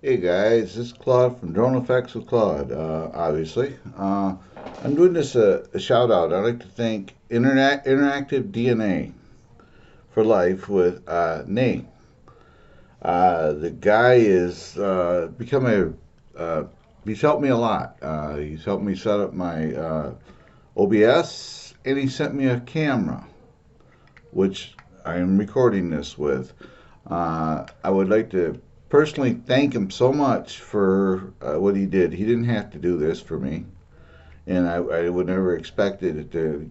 Hey guys, this is Claude from Drone Effects with Claude, obviously. I'm doing this a shout out. I'd like to thank Interactive DNA for life with Nate. The guy is become he's helped me a lot. He's helped me set up my OBS, and he sent me a camera, which I am recording this with. I would like to personally thank him so much for what he did. He didn't have to do this for me, and I would never expected it to.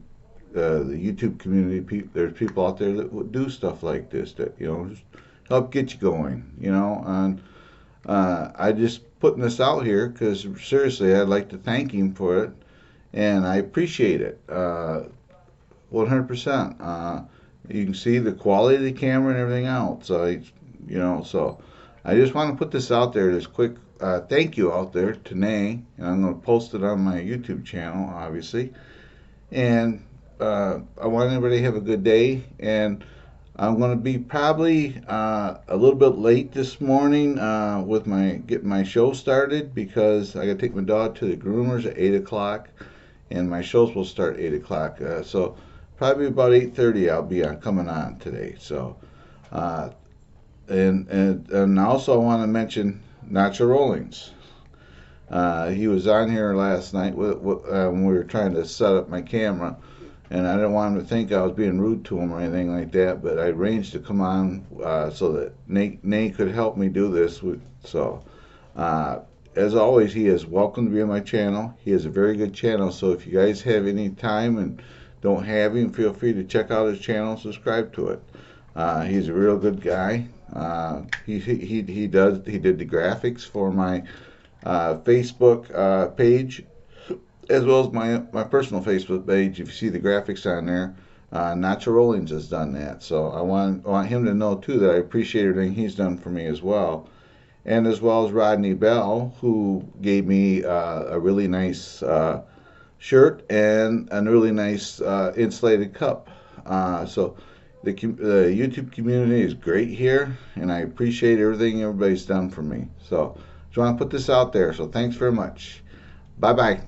The YouTube community, there's people out there that would do stuff like this that just help get you going, and I just putting this out here because seriously, I'd like to thank him for it, and I appreciate it 100%. You can see the quality of the camera and everything else. So I just want to put this out there, this quick thank you out there to Nay, and I'm going to post it on my YouTube channel, obviously. And I want everybody to have a good day. And I'm going to be probably a little bit late this morning with getting my show started because I got to take my dog to the groomers at 8 o'clock, and my shows will start 8 o'clock. So probably about 8:30 I'll be coming on today. So uh, and also I want to mention Nacho Rollings. He was on here last night when we were trying to set up my camera, and I didn't want him to think I was being rude to him or anything like that. But I arranged to come on so that Nate could help me do this. So, uh, as always, he is welcome to be on my channel. He has a very good channel. So if you guys have any time and don't have him, feel free to check out his channel and subscribe to it. He's a real good guy. He did the graphics for my Facebook page, as well as my personal Facebook page. If you see the graphics on there, Nacho Rollins has done that. So I want him to know too that I appreciate everything he's done for me as well, and as well as Rodney Bell, who gave me a really nice shirt and a really nice insulated cup. So the YouTube community is great here, and I appreciate everything everybody's done for me. So just want to put this out there. So thanks very much. Bye bye.